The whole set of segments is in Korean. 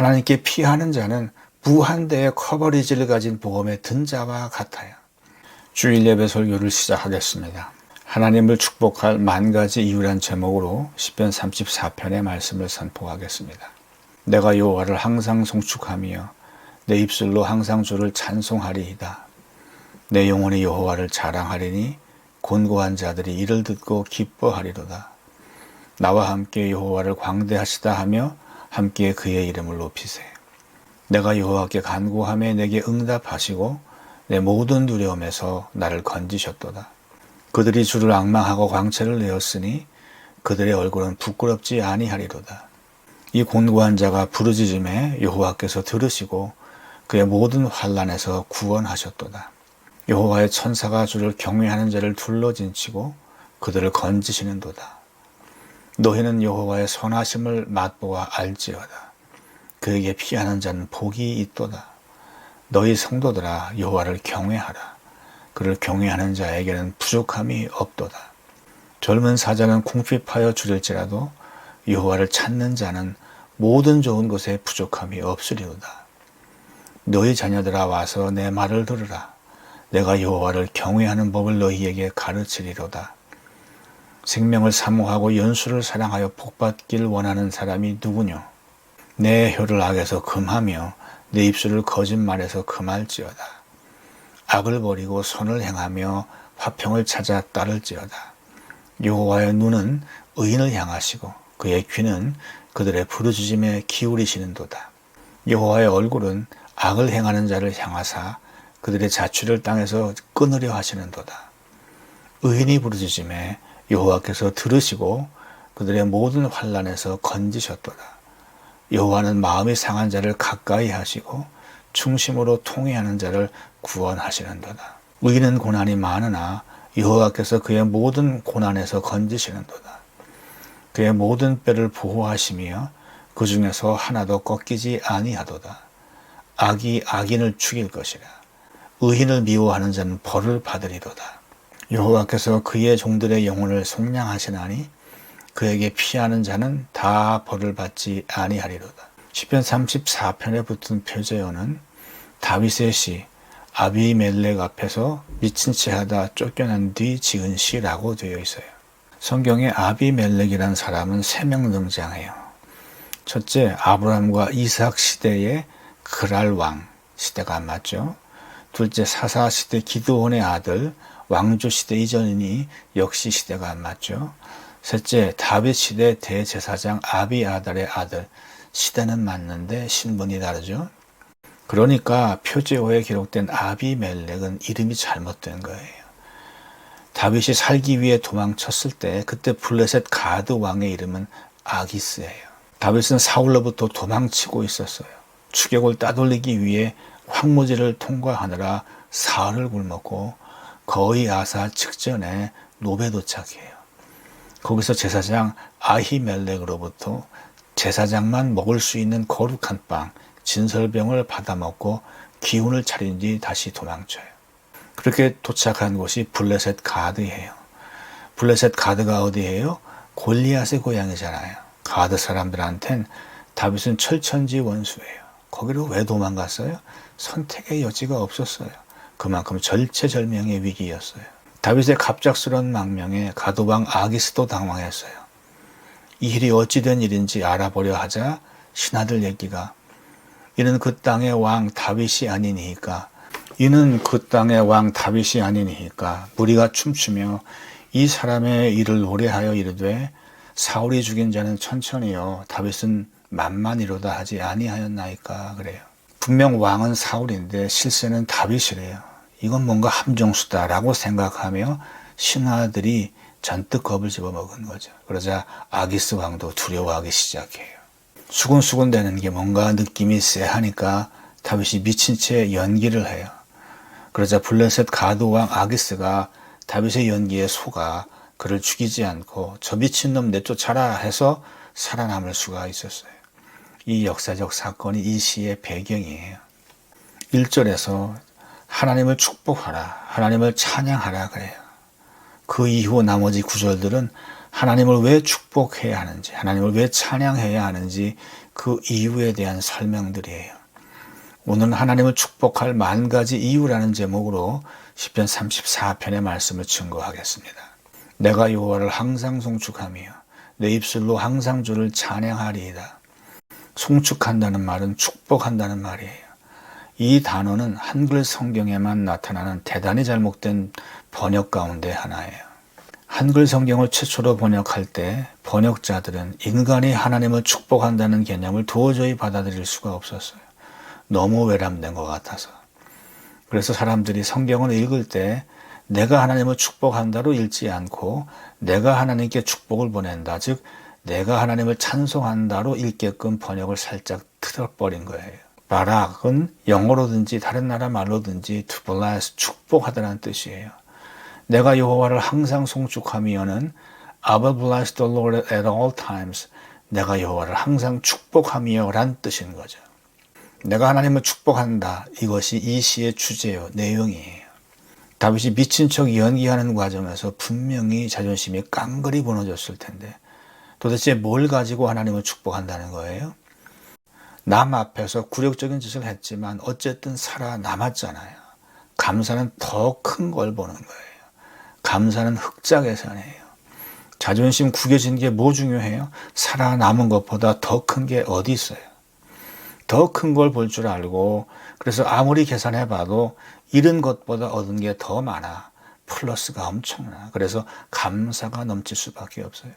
하나님께 피하는 자는 무한대의 커버리지를 가진 보험의 든 자와 같아요. 주일 예배 설교를 시작하겠습니다. 하나님을 축복할 만 가지 이유란 제목으로 시편 34편의 말씀을 선포하겠습니다. 내가 여호와를 항상 송축하며 내 입술로 항상 주를 찬송하리이다. 내 영혼이 여호와를 자랑하리니 곤고한 자들이 이를 듣고 기뻐하리로다. 나와 함께 여호와를 광대하시다 하며 함께 그의 이름을 높이세. 내가 여호와께 간구하며 내게 응답하시고 내 모든 두려움에서 나를 건지셨도다. 그들이 주를 앙망하고 광채를 내었으니 그들의 얼굴은 부끄럽지 아니하리로다. 이 곤고한 자가 부르짖음에 여호와께서 들으시고 그의 모든 환난에서 구원하셨도다. 여호와의 천사가 주를 경외하는 자를 둘러진치고 그들을 건지시는도다. 너희는 여호와의 선하심을 맛보아 알지어다. 그에게 피하는 자는 복이 있도다. 너희 성도들아 여호와를 경외하라. 그를 경외하는 자에게는 부족함이 없도다. 젊은 사자는 궁핍하여 줄일지라도 여호와를 찾는 자는 모든 좋은 것에 부족함이 없으리로다. 너희 자녀들아 와서 내 말을 들으라. 내가 여호와를 경외하는 법을 너희에게 가르치리로다. 생명을 사모하고 연수를 사랑하여 복받길 원하는 사람이 누구뇨? 내 혀를 악에서 금하며 내 입술을 거짓말에서 금할지어다. 악을 버리고 선을 행하며 화평을 찾아 따를지어다. 여호와의 눈은 의인을 향하시고 그의 귀는 그들의 부르짖음에 기울이시는도다. 여호와의 얼굴은 악을 행하는 자를 향하사 그들의 자취를 땅에서 끊으려 하시는도다. 의인이 부르짖음에 여호와께서 들으시고 그들의 모든 환난에서 건지셨도다. 여호와는 마음이 상한 자를 가까이 하시고 충심으로 통회하는 자를 구원하시는도다. 의인은 고난이 많으나 여호와께서 그의 모든 고난에서 건지시는도다. 그의 모든 뼈를 보호하시며 그 중에서 하나도 꺾이지 아니하도다. 악이 악인을 죽일 것이라. 의인을 미워하는 자는 벌을 받으리로다. 여호와께서 그의 종들의 영혼을 속량하시나니 그에게 피하는 자는 다 벌을 받지 아니하리로다. 시편 34편에 붙은 표제어는 다윗의 시 아비멜렉 앞에서 미친 채 하다 쫓겨난 뒤 지은 시라고 되어 있어요. 성경에 아비멜렉이라는 사람은 3명 등장해요. 첫째, 아브라함과 이삭 시대의 그랄 왕 시대가 안 맞죠. 둘째, 사사 시대 기드온의 아들 왕조 시대 이전이니 역시 시대가 안 맞죠. 셋째, 다윗 시대 대제사장 아비아달의 아들 시대는 맞는데 신분이 다르죠. 그러니까 표제어에 기록된 아비멜렉은 이름이 잘못된 거예요. 다윗이 살기 위해 도망쳤을 때 그때 블레셋 가드 왕의 이름은 아기스예요. 다윗은 사울로부터 도망치고 있었어요. 추격을 따돌리기 위해 황무지를 통과하느라 사흘을 굶었고 거의 아사 직전에 노베 도착해요. 거기서 제사장 아히멜렉으로부터 제사장만 먹을 수 있는 거룩한 빵, 진설병을 받아먹고 기운을 차린 뒤 다시 도망쳐요. 그렇게 도착한 곳이 블레셋 가드예요. 블레셋 가드가 어디예요? 골리앗의 고향이잖아요. 가드 사람들한텐 다윗은 철천지 원수예요. 거기로 왜 도망갔어요? 선택의 여지가 없었어요. 그만큼 절체절명의 위기였어요. 다윗의 갑작스러운 망명에 가드왕 아기스도 당황했어요. 이 일이 어찌된 일인지 알아보려 하자 신하들 얘기가 이는 그 땅의 왕 다윗이 아니니까 무리가 춤추며 이 사람의 일을 노래하여 이르되 사울이 죽인 자는 천천히요 다윗은 만만이로다 하지 아니하였나이까 그래요. 분명 왕은 사울인데 실세는 다윗이래요. 이건 뭔가 함정수다라고 생각하며 신하들이 잔뜩 겁을 집어먹은 거죠. 그러자 아기스 왕도 두려워하기 시작해요. 수군수군 되는 게 뭔가 느낌이 쎄하니까 다윗이 미친 채 연기를 해요. 그러자 블레셋 가드 왕 아기스가 다윗의 연기에 속아 그를 죽이지 않고 저 미친놈 내쫓아라 해서 살아남을 수가 있었어요. 이 역사적 사건이 이 시의 배경이에요. 1절에서 하나님을 축복하라, 하나님을 찬양하라 그래요. 그 이후 나머지 구절들은 하나님을 왜 축복해야 하는지, 하나님을 왜 찬양해야 하는지 그 이유에 대한 설명들이에요. 오늘은 하나님을 축복할 10,000가지 이유라는 제목으로 시편 34편의 말씀을 증거하겠습니다. 내가 여호와를 항상 송축하며 내 입술로 항상 주를 찬양하리이다. 송축한다는 말은 축복한다는 말이에요. 이 단어는 한글 성경에만 나타나는 대단히 잘못된 번역 가운데 하나예요. 한글 성경을 최초로 번역할 때 번역자들은 인간이 하나님을 축복한다는 개념을 도저히 받아들일 수가 없었어요. 너무 외람된 것 같아서. 그래서 사람들이 성경을 읽을 때 내가 하나님을 축복한다로 읽지 않고 내가 하나님께 축복을 보낸다, 즉 내가 하나님을 찬송한다로 읽게끔 번역을 살짝 틀어버린 거예요. 바락은 영어로든지 다른 나라 말로든지 to bless, 축복하다는 뜻이에요. 내가 여호와를 항상 송축하며는 I will bless the Lord at all times. 내가 여호와를 항상 축복하며 란 뜻인 거죠. 내가 하나님을 축복한다. 이것이 이 시의 주제요, 내용이에요. 다윗이 미친 척 연기하는 과정에서 분명히 자존심이 깡그리 무너졌을 텐데 도대체 뭘 가지고 하나님을 축복한다는 거예요? 남 앞에서 굴욕적인 짓을 했지만 어쨌든 살아남았잖아요. 감사는 더 큰 걸 보는 거예요. 감사는 흑자계산이에요. 자존심 구겨진 게 뭐 중요해요? 살아남은 것보다 더 큰 게 어디 있어요? 더 큰 걸 볼 줄 알고 그래서 아무리 계산해봐도 잃은 것보다 얻은 게 더 많아. 플러스가 엄청나. 그래서 감사가 넘칠 수밖에 없어요.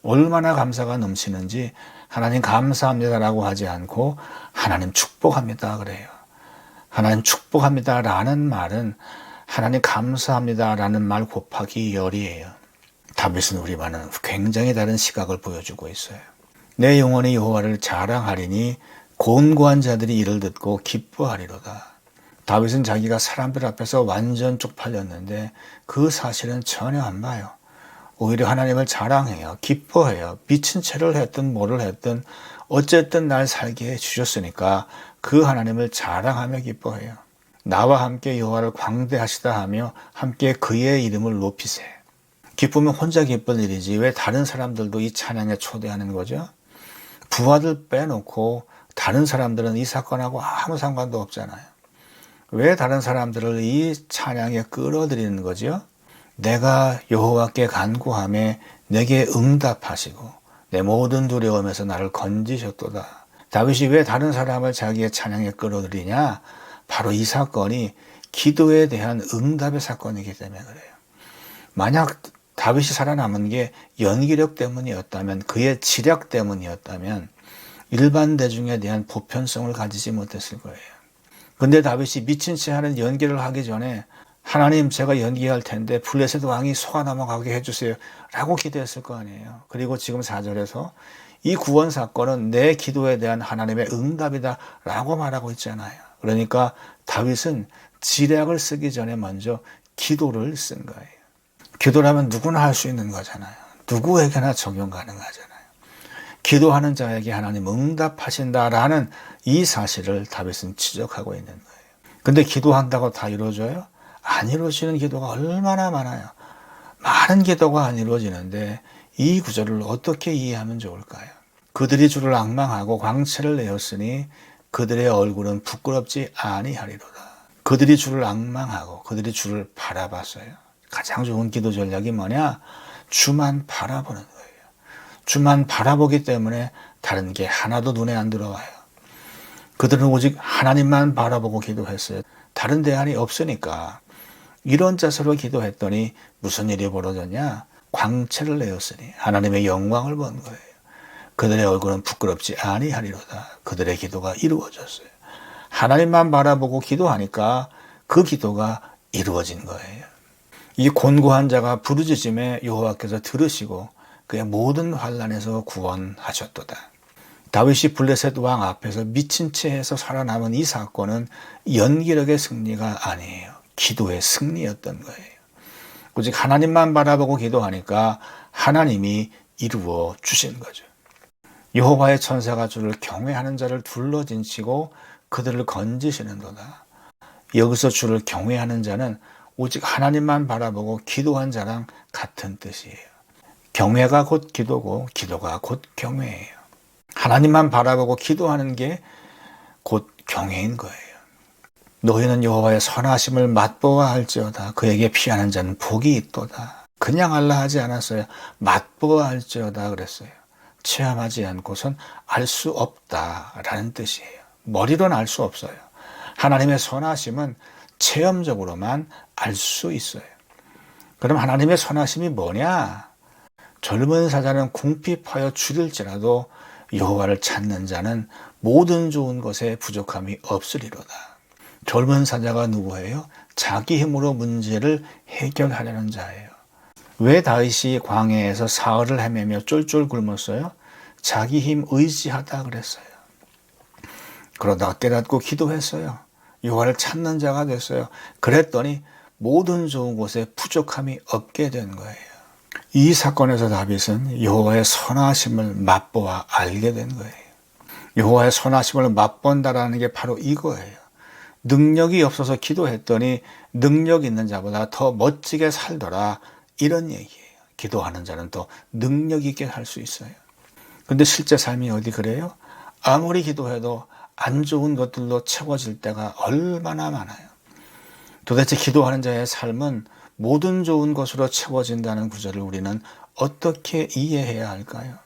얼마나 감사가 넘치는지 하나님 감사합니다라고 하지 않고 하나님 축복합니다 그래요. 하나님 축복합니다라는 말은 하나님 감사합니다라는 말 곱하기 열이에요. 다윗은 우리와는 굉장히 다른 시각을 보여주고 있어요. 내 영혼이 여호와를 자랑하리니 곤고한 자들이 이를 듣고 기뻐하리로다. 다윗은 자기가 사람들 앞에서 완전 쪽팔렸는데 그 사실은 전혀 안 봐요. 오히려 하나님을 자랑해요. 기뻐해요. 미친 채를 했든 뭐를 했든 어쨌든 날 살게 해주셨으니까 그 하나님을 자랑하며 기뻐해요. 나와 함께 여호와를 광대하시다 하며 함께 그의 이름을 높이세. 기쁘면 혼자 기쁠 일이지 왜 다른 사람들도 이 찬양에 초대하는 거죠? 부하들 빼놓고 다른 사람들은 이 사건하고 아무 상관도 없잖아요. 왜 다른 사람들을 이 찬양에 끌어들이는 거죠? 내가 여호와께 간구하며 내게 응답하시고 내 모든 두려움에서 나를 건지셨도다. 다윗이 왜 다른 사람을 자기의 찬양에 끌어들이냐? 바로 이 사건이 기도에 대한 응답의 사건이기 때문에 그래요. 만약 다윗이 살아남은 게 연기력 때문이었다면, 그의 지략 때문이었다면 일반 대중에 대한 보편성을 가지지 못했을 거예요. 근데 다윗이 미친 채 하는 연기를 하기 전에 하나님 제가 연기할 텐데 블레셋 왕이 속아 넘어가게 해주세요 라고 기도했을 거 아니에요. 그리고 지금 4절에서 이 구원 사건은 내 기도에 대한 하나님의 응답이다 라고 말하고 있잖아요. 그러니까 다윗은 지략을 쓰기 전에 먼저 기도를 쓴 거예요. 기도라면 누구나 할 수 있는 거잖아요. 누구에게나 적용 가능하잖아요. 기도하는 자에게 하나님 응답하신다라는 이 사실을 다윗은 지적하고 있는 거예요. 근데 기도한다고 다 이루어져요? 안 이루어지는 기도가 얼마나 많아요. 많은 기도가 안 이루어지는데 이 구절을 어떻게 이해하면 좋을까요? 그들이 주를 앙망하고 광채를 내었으니 그들의 얼굴은 부끄럽지 아니하리로다. 그들이 주를 앙망하고 그들이 주를 바라봤어요. 가장 좋은 기도 전략이 뭐냐? 주만 바라보는 거예요. 주만 바라보기 때문에 다른 게 하나도 눈에 안 들어와요. 그들은 오직 하나님만 바라보고 기도했어요. 다른 대안이 없으니까. 이런 자세로 기도했더니 무슨 일이 벌어졌냐? 광채를 내었으니 하나님의 영광을 본 거예요. 그들의 얼굴은 부끄럽지 아니하리로다. 그들의 기도가 이루어졌어요. 하나님만 바라보고 기도하니까 그 기도가 이루어진 거예요. 이 곤고한 자가 부르짖음에 여호와께서 들으시고 그의 모든 환난에서 구원하셨도다. 다윗이 블레셋 왕 앞에서 미친 채해서 살아남은 이 사건은 연기력의 승리가 아니에요. 기도의 승리였던 거예요. 오직 하나님만 바라보고 기도하니까 하나님이 이루어 주신 거죠. 여호와의 천사가 주를 경외하는 자를 둘러진치고 그들을 건지시는도다. 여기서 주를 경외하는 자는 오직 하나님만 바라보고 기도한 자랑 같은 뜻이에요. 경외가 곧 기도고 기도가 곧 경외예요. 하나님만 바라보고 기도하는 게 곧 경외인 거예요. 너희는 여호와의 선하심을 맛보아 할지어다. 그에게 피하는 자는 복이 있도다. 그냥 알라 하지 않았어요. 맛보아 할지어다 그랬어요. 체험하지 않고선 알 수 없다라는 뜻이에요. 머리로는 알 수 없어요. 하나님의 선하심은 체험적으로만 알 수 있어요. 그럼 하나님의 선하심이 뭐냐? 젊은 사자는 궁핍하여 줄일지라도 여호와를 찾는 자는 모든 좋은 것에 부족함이 없으리로다. 젊은 사자가 누구예요? 자기 힘으로 문제를 해결하려는 자예요. 왜 다윗이 광야에서 사흘을 헤매며 쫄쫄 굶었어요? 자기 힘 의지하다 그랬어요. 그러다가 깨닫고 기도했어요. 여호와를 찾는 자가 됐어요. 그랬더니 모든 좋은 곳에 부족함이 없게 된 거예요. 이 사건에서 다윗은 여호와의 선하심을 맛보아 알게 된 거예요. 여호와의 선하심을 맛본다라는 게 바로 이거예요. 능력이 없어서 기도했더니 능력 있는 자보다 더 멋지게 살더라, 이런 얘기예요. 기도하는 자는 더 능력 있게 살 수 있어요. 근데 실제 삶이 어디 그래요? 아무리 기도해도 안 좋은 것들로 채워질 때가 얼마나 많아요. 도대체 기도하는 자의 삶은 모든 좋은 것으로 채워진다는 구절을 우리는 어떻게 이해해야 할까요?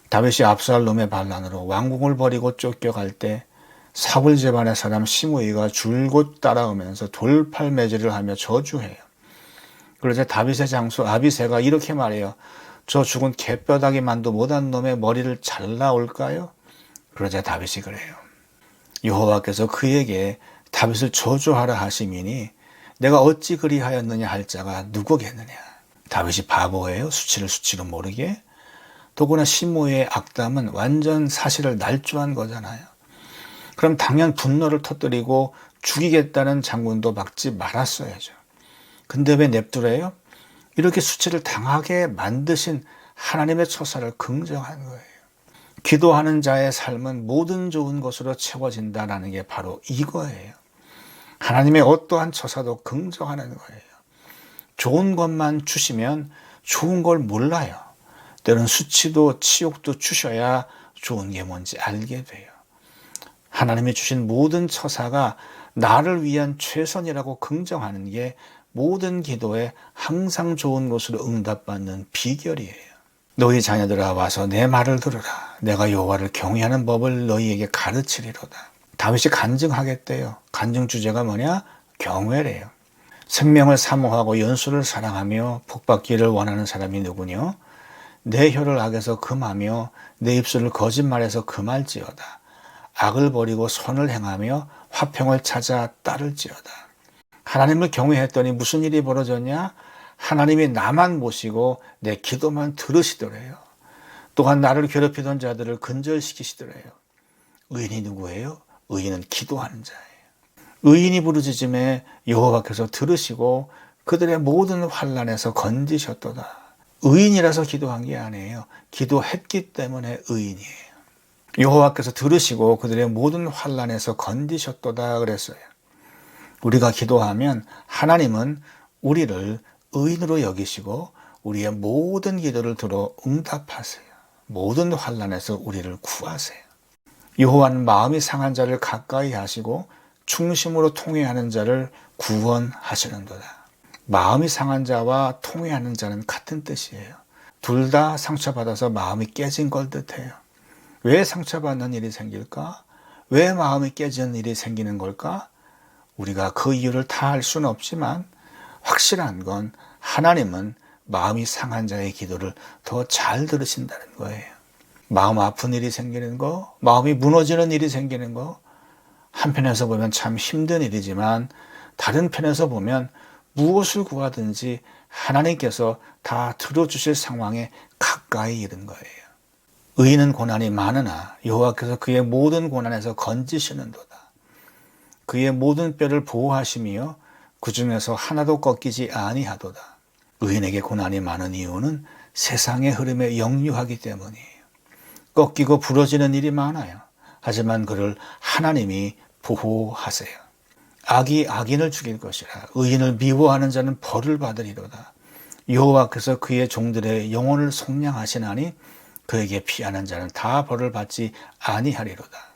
다윗이 압살롬의 반란으로 왕궁을 버리고 쫓겨갈 때 사울 집안의 사람 시므이가 줄곧 따라오면서 돌팔매질을 하며 저주해요. 그러자 다윗의 장수 아비새가 이렇게 말해요. 저 죽은 개뼈다귀만도 못한 놈의 머리를 잘라올까요? 그러자 다윗이 그래요. 여호와께서 그에게 다윗을 저주하라 하시미니 내가 어찌 그리하였느냐 할 자가 누구겠느냐. 다윗이 바보예요? 수치를 수치로 모르게? 더구나 시므이의 악담은 완전 사실을 날조한 거잖아요. 그럼 당연 분노를 터뜨리고 죽이겠다는 장군도 막지 말았어야죠. 근데 왜 냅두래요? 이렇게 수치를 당하게 만드신 하나님의 처사를 긍정한 거예요. 기도하는 자의 삶은 모든 좋은 것으로 채워진다는 게 바로 이거예요. 하나님의 어떠한 처사도 긍정하는 거예요. 좋은 것만 주시면 좋은 걸 몰라요. 때로는 수치도 치욕도 주셔야 좋은 게 뭔지 알게 돼요. 하나님이 주신 모든 처사가 나를 위한 최선이라고 긍정하는 게 모든 기도에 항상 좋은 것으로 응답받는 비결이에요. 너희 자녀들아 와서 내 말을 들으라. 내가 여호와를 경외하는 법을 너희에게 가르치리로다. 다윗이 간증하겠대요. 간증 주제가 뭐냐? 경외래요. 생명을 사모하고 연수를 사랑하며 복받기를 원하는 사람이 누구뇨? 내 혀를 악에서 금하며 내 입술을 거짓말에서 금할지어다. 악을 버리고 선을 행하며 화평을 찾아 따를지어다. 하나님을 경외했더니 무슨 일이 벌어졌냐? 하나님이 나만 모시고 내 기도만 들으시더래요. 또한 나를 괴롭히던 자들을 근절시키시더래요. 의인이 누구예요? 의인은 기도하는 자예요. 의인이 부르짖음에 여호와께서 들으시고 그들의 모든 환난에서 건지셨도다. 의인이라서 기도한 게 아니에요. 기도했기 때문에 의인이에요. 여호와께서 들으시고 그들의 모든 환난에서 건지셨도다 그랬어요. 우리가 기도하면 하나님은 우리를 의인으로 여기시고 우리의 모든 기도를 들어 응답하세요. 모든 환난에서 우리를 구하세요. 여호와는 마음이 상한 자를 가까이 하시고 충심으로 통회하는 자를 구원하시는도다. 마음이 상한 자와 통회하는 자는 같은 뜻이에요. 둘 다 상처받아서 마음이 깨진 걸 뜻해요. 왜 상처받는 일이 생길까? 왜 마음이 깨지는 일이 생기는 걸까? 우리가 그 이유를 다 알 수는 없지만 확실한 건 하나님은 마음이 상한 자의 기도를 더 잘 들으신다는 거예요. 마음 아픈 일이 생기는 거, 마음이 무너지는 일이 생기는 거, 한편에서 보면 참 힘든 일이지만 다른 편에서 보면 무엇을 구하든지 하나님께서 다 들어주실 상황에 가까이 이른 거예요. 의인은 고난이 많으나 여호와께서 그의 모든 고난에서 건지시는도다. 그의 모든 뼈를 보호하시며 그 중에서 하나도 꺾이지 아니하도다. 의인에게 고난이 많은 이유는 세상의 흐름에 역류하기 때문이에요. 꺾이고 부러지는 일이 많아요. 하지만 그를 하나님이 보호하세요. 악이 악인을 죽일 것이라. 의인을 미워하는 자는 벌을 받으리로다. 여호와께서 그의 종들의 영혼을 속량하시나니 그에게 피하는 자는 다 벌을 받지 아니하리로다.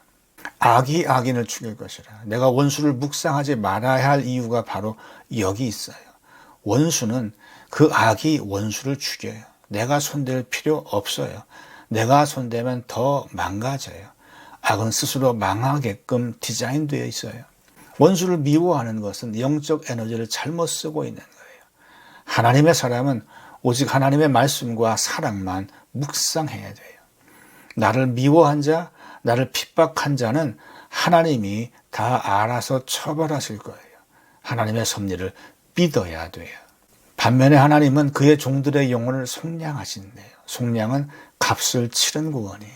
악이 악인을 죽일 것이라. 내가 원수를 묵상하지 말아야 할 이유가 바로 여기 있어요. 원수는 그 악이 원수를 죽여요. 내가 손댈 필요 없어요. 내가 손대면 더 망가져요. 악은 스스로 망하게끔 디자인되어 있어요. 원수를 미워하는 것은 영적 에너지를 잘못 쓰고 있는 거예요. 하나님의 사람은 오직 하나님의 말씀과 사랑만 묵상해야 돼요. 나를 미워한 자, 나를 핍박한 자는 하나님이 다 알아서 처벌하실 거예요. 하나님의 섭리를 믿어야 돼요. 반면에 하나님은 그의 종들의 영혼을 속량하신대요. 속량은 값을 치른 구원이에요.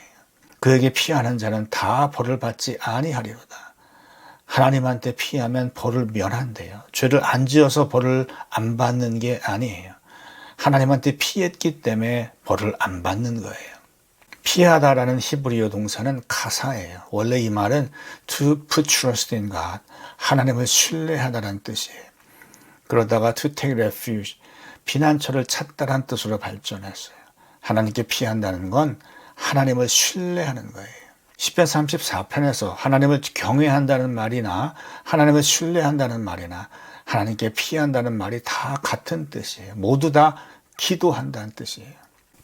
그에게 피하는 자는 다 벌을 받지 아니하리로다. 하나님한테 피하면 벌을 면한대요. 죄를 안 지어서 벌을 안 받는 게 아니에요. 하나님한테 피했기 때문에 벌을 안 받는 거예요. 피하다라는 히브리어 동사는 카사예요. 원래 이 말은 to put trust in God, 하나님을 신뢰하다라는 뜻이에요. 그러다가 to take refuge, 피난처를 찾다라는 뜻으로 발전했어요. 하나님께 피한다는 건 하나님을 신뢰하는 거예요. 시편 34편에서 하나님을 경외한다는 말이나 하나님을 신뢰한다는 말이나 하나님께 피한다는 말이 다 같은 뜻이에요. 모두 다 기도한다는 뜻이에요.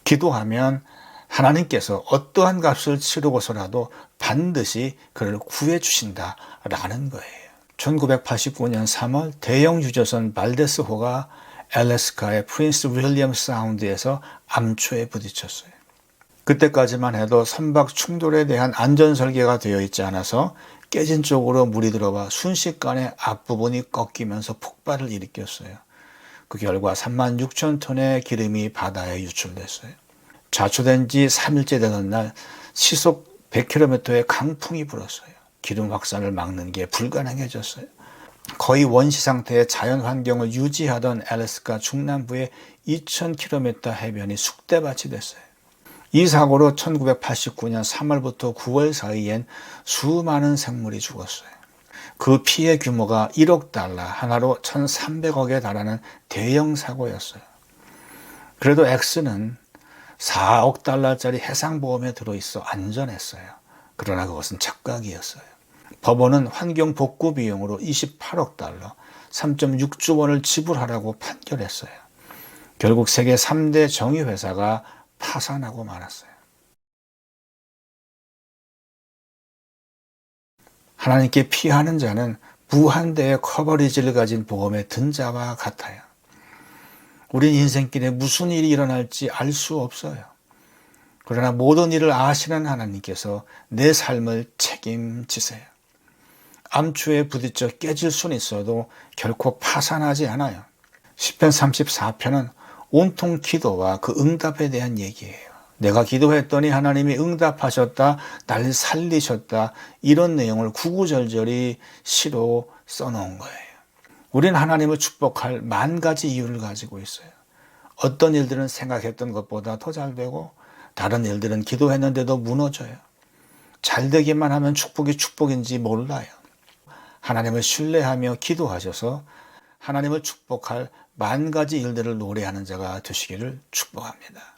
기도하면 하나님께서 어떠한 값을 치르고서라도 반드시 그를 구해 주신다라는 거예요. 1989년 3월 대형 유조선 발데스호가 알래스카의 프린스 윌리엄 사운드에서 암초에 부딪혔어요. 그때까지만 해도 선박 충돌에 대한 안전 설계가 되어 있지 않아서 깨진 쪽으로 물이 들어와 순식간에 앞부분이 꺾이면서 폭발을 일으켰어요. 그 결과 36,000톤의 기름이 바다에 유출됐어요. 자초된 지 3일째 되던 날 시속 100km의 강풍이 불었어요. 기름 확산을 막는 게 불가능해졌어요. 거의 원시 상태의 자연 환경을 유지하던 알래스카 중남부의 2,000km 해변이 쑥대밭이 됐어요. 이 사고로 1989년 3월부터 9월 사이엔 수많은 생물이 죽었어요. 그 피해 규모가 1억 달러, 하나로 1,300억에 달하는 대형 사고였어요. 그래도 X는 4억 달러짜리 해상보험에 들어있어 안전했어요. 그러나 그것은 착각이었어요. 법원은 환경 복구 비용으로 28억 달러, 3.6조 원을 지불하라고 판결했어요. 결국 세계 3대 정유회사가 파산하고 말았어요. 하나님께 피하는 자는 무한대의 커버리지를 가진 보험에 든 자와 같아요. 우린 인생길에 무슨 일이 일어날지 알 수 없어요. 그러나 모든 일을 아시는 하나님께서 내 삶을 책임지세요. 암초에 부딪혀 깨질 수는 있어도 결코 파산하지 않아요. 시편 34편은 온통 기도와 그 응답에 대한 얘기예요. 내가 기도했더니 하나님이 응답하셨다, 날 살리셨다, 이런 내용을 구구절절히 시로 써놓은 거예요. 우린 하나님을 축복할 10,000가지 이유를 가지고 있어요. 어떤 일들은 생각했던 것보다 더 잘 되고 다른 일들은 기도했는데도 무너져요. 잘 되기만 하면 축복이 축복인지 몰라요. 하나님을 신뢰하며 기도하셔서 하나님을 축복할 10,000가지 일들을 노래하는 자가 되시기를 축복합니다.